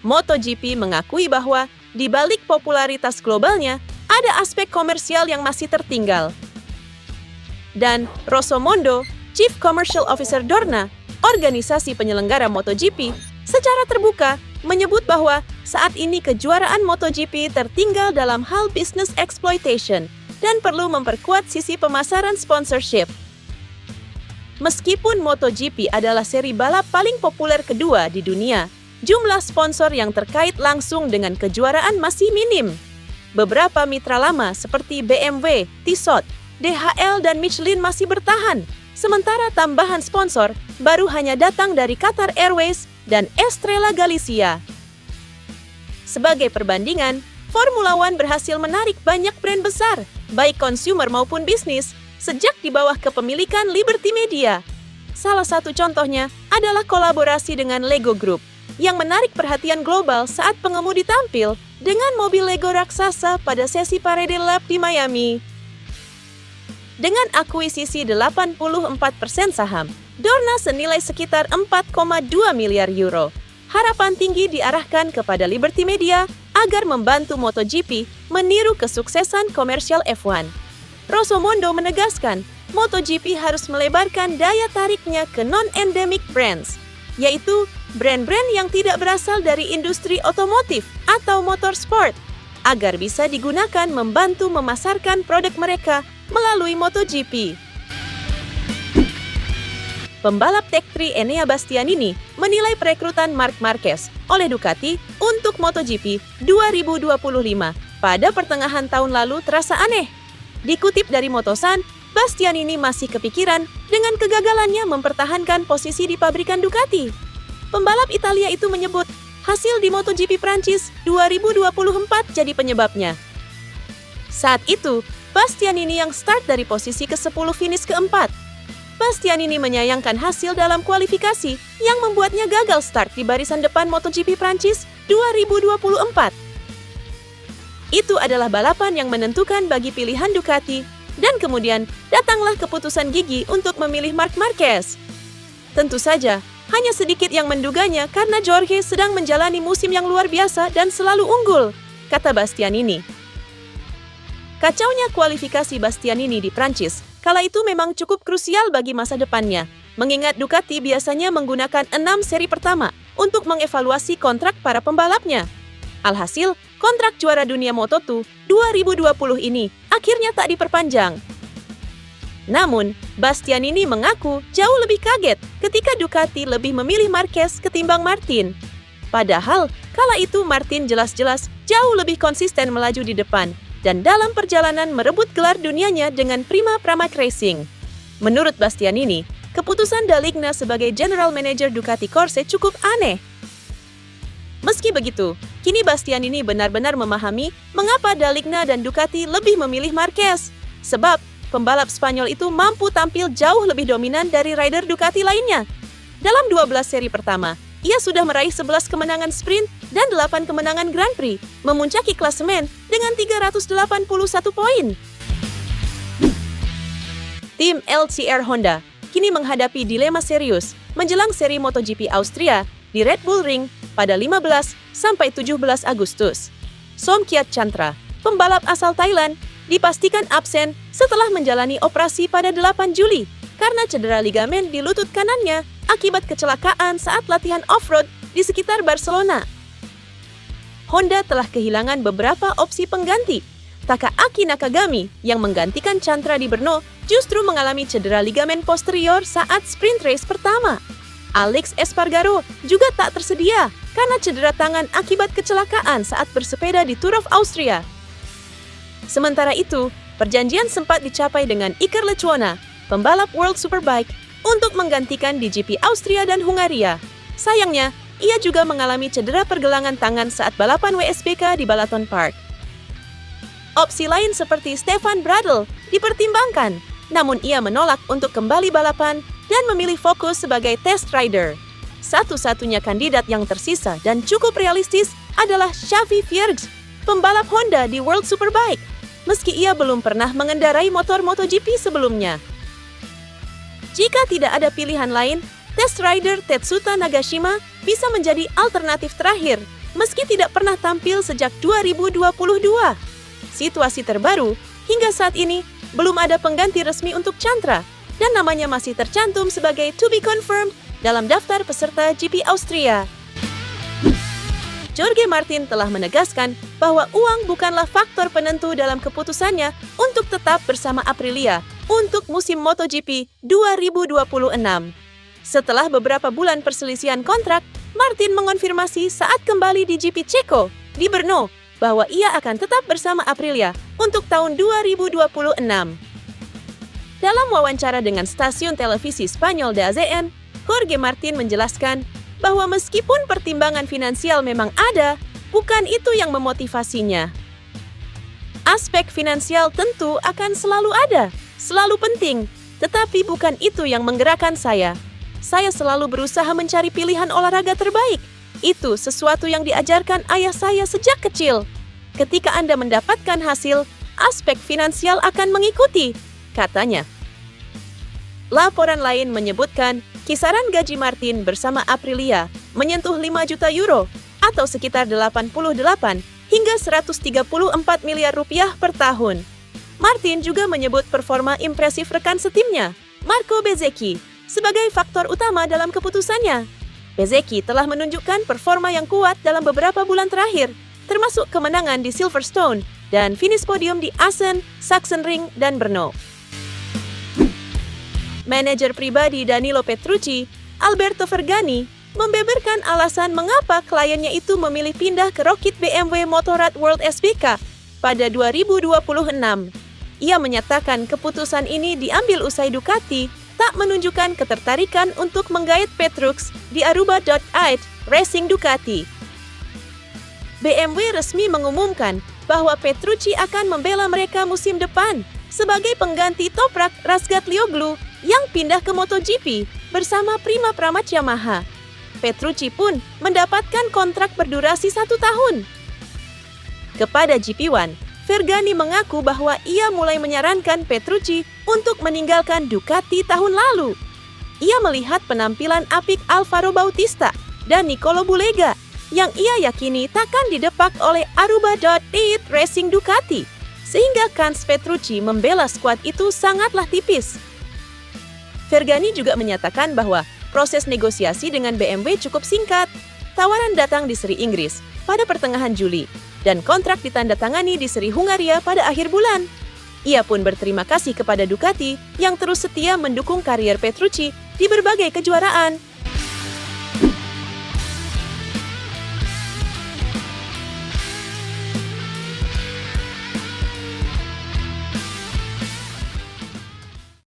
MotoGP mengakui bahwa di balik popularitas globalnya, ada aspek komersial yang masih tertinggal. Dan Rosso-Mondo, Chief Commercial Officer Dorna, organisasi penyelenggara MotoGP, secara terbuka menyebut bahwa saat ini kejuaraan MotoGP tertinggal dalam hal business exploitation dan perlu memperkuat sisi pemasaran sponsorship. Meskipun MotoGP adalah seri balap paling populer kedua di dunia, jumlah sponsor yang terkait langsung dengan kejuaraan masih minim. Beberapa mitra lama seperti BMW, Tissot, DHL, dan Michelin masih bertahan, sementara tambahan sponsor baru hanya datang dari Qatar Airways dan Estrella Galicia. Sebagai perbandingan, Formula One berhasil menarik banyak brand besar, baik konsumer maupun bisnis, sejak di bawah kepemilikan Liberty Media. Salah satu contohnya adalah kolaborasi dengan Lego Group, yang menarik perhatian global saat pengemudi tampil dengan mobil Lego raksasa pada sesi parade lap di Miami. Dengan akuisisi 84% saham, Dorna senilai sekitar 4,2 miliar euro. Harapan tinggi diarahkan kepada Liberty Media agar membantu MotoGP meniru kesuksesan komersial F1. Rosso-Mondo menegaskan, MotoGP harus melebarkan daya tariknya ke non-endemic brands, yaitu brand-brand yang tidak berasal dari industri otomotif atau motorsport, agar bisa digunakan membantu memasarkan produk mereka melalui MotoGP. Pembalap Tech3 Enea Bastianini menilai perekrutan Marc Marquez oleh Ducati untuk MotoGP 2025 pada pertengahan tahun lalu terasa aneh. Dikutip dari Motosan, Bastianini masih kepikiran dengan kegagalannya mempertahankan posisi di pabrikan Ducati. Pembalap Italia itu menyebut hasil di MotoGP Prancis 2024 jadi penyebabnya. Saat itu, Bastianini yang start dari posisi ke-10 finish keempat. Bastianini menyayangkan hasil dalam kualifikasi yang membuatnya gagal start di barisan depan MotoGP Prancis 2024. Itu adalah balapan yang menentukan bagi pilihan Ducati, dan kemudian datanglah keputusan gigi untuk memilih Marc Marquez. Tentu saja, hanya sedikit yang menduganya karena Jorge sedang menjalani musim yang luar biasa dan selalu unggul, kata Bastianini. Kacaunya kualifikasi Bastianini di Prancis kala itu memang cukup krusial bagi masa depannya, mengingat Ducati biasanya menggunakan 6 seri pertama untuk mengevaluasi kontrak para pembalapnya. Alhasil, kontrak juara dunia Moto2 2020 ini akhirnya tak diperpanjang. Namun, Bastianini mengaku jauh lebih kaget ketika Ducati lebih memilih Marquez ketimbang Martin. Padahal, kala itu Martin jelas-jelas jauh lebih konsisten melaju di depan dan dalam perjalanan merebut gelar dunianya dengan Prima Pramac Racing. Menurut Bastianini, keputusan Daligna sebagai General Manager Ducati Corse cukup aneh. Meski begitu, kini Bastianini benar-benar memahami mengapa Daligna dan Ducati lebih memilih Marquez. Sebab, pembalap Spanyol itu mampu tampil jauh lebih dominan dari rider Ducati lainnya. Dalam 12 seri pertama, ia sudah meraih 11 kemenangan sprint dan 8 kemenangan Grand Prix, memuncaki klasemen dengan 381 poin. Tim LCR Honda kini menghadapi dilema serius menjelang seri MotoGP Austria di Red Bull Ring pada 15 sampai 17 Agustus. Somkiat Chantra, pembalap asal Thailand, dipastikan absen setelah menjalani operasi pada 8 Juli karena cedera ligamen di lutut kanannya akibat kecelakaan saat latihan off-road di sekitar Barcelona. Honda telah kehilangan beberapa opsi pengganti. Takaaki Nakagami yang menggantikan Chantra di Brno justru mengalami cedera ligamen posterior saat sprint race pertama. Alex Espargaro juga tak tersedia karena cedera tangan akibat kecelakaan saat bersepeda di Tour of Austria. Sementara itu, perjanjian sempat dicapai dengan Iker Lecuona, pembalap World Superbike, untuk menggantikan di GP Austria dan Hungaria. Sayangnya, ia juga mengalami cedera pergelangan tangan saat balapan WSBK di Balaton Park. Opsi lain seperti Stefan Bradl dipertimbangkan, namun ia menolak untuk kembali balapan dan memilih fokus sebagai test rider. Satu-satunya kandidat yang tersisa dan cukup realistis adalah Xavi Vierge, pembalap Honda di World Superbike, meski ia belum pernah mengendarai motor MotoGP sebelumnya. Jika tidak ada pilihan lain, test rider Tetsuta Nagashima bisa menjadi alternatif terakhir meski tidak pernah tampil sejak 2022. Situasi terbaru, hingga saat ini belum ada pengganti resmi untuk Chantra dan namanya masih tercantum sebagai to be confirmed dalam daftar peserta GP Austria. Jorge Martin telah menegaskan bahwa uang bukanlah faktor penentu dalam keputusannya untuk tetap bersama Aprilia untuk musim MotoGP 2026. Setelah beberapa bulan perselisihan kontrak, Martin mengonfirmasi saat kembali di GP Ceko di Brno bahwa ia akan tetap bersama Aprilia untuk tahun 2026. Dalam wawancara dengan stasiun televisi Spanyol DAZN, Jorge Martin menjelaskan bahwa meskipun pertimbangan finansial memang ada, bukan itu yang memotivasinya. Aspek finansial tentu akan selalu ada, selalu penting, tetapi bukan itu yang menggerakkan saya. Saya selalu berusaha mencari pilihan olahraga terbaik. Itu sesuatu yang diajarkan ayah saya sejak kecil. Ketika Anda mendapatkan hasil, aspek finansial akan mengikuti, katanya. Laporan lain menyebutkan kisaran gaji Martin bersama Aprilia menyentuh 5 juta euro atau sekitar 88 hingga 134 miliar rupiah per tahun. Martin juga menyebut performa impresif rekan setimnya, Marco Bezzecchi, sebagai faktor utama dalam keputusannya. Bezzecchi telah menunjukkan performa yang kuat dalam beberapa bulan terakhir, termasuk kemenangan di Silverstone dan finish podium di Assen, Sachsenring, dan Brno. Manajer pribadi Danilo Petrucci, Alberto Fergani, membeberkan alasan mengapa kliennya itu memilih pindah ke Rocket BMW Motorrad World SBK pada 2026. Ia menyatakan keputusan ini diambil usai Ducati tak menunjukkan ketertarikan untuk menggait Petrux di Aruba.id Racing Ducati. BMW resmi mengumumkan bahwa Petrucci akan membela mereka musim depan sebagai pengganti Toprak Razgatlioglu yang pindah ke MotoGP bersama Prima Pramac Yamaha. Petrucci pun mendapatkan kontrak berdurasi 1 tahun. Kepada GP1, Fergani mengaku bahwa ia mulai menyarankan Petrucci untuk meninggalkan Ducati tahun lalu. Ia melihat penampilan apik Alvaro Bautista dan Nicolo Bulega yang ia yakini takkan didepak oleh Aruba.id Racing Ducati, sehingga kans Petrucci membela skuad itu sangatlah tipis. Fergani juga menyatakan bahwa proses negosiasi dengan BMW cukup singkat. Tawaran datang di seri Inggris pada pertengahan Juli dan kontrak ditandatangani di seri Hungaria pada akhir bulan. Ia pun berterima kasih kepada Ducati yang terus setia mendukung karier Petrucci di berbagai kejuaraan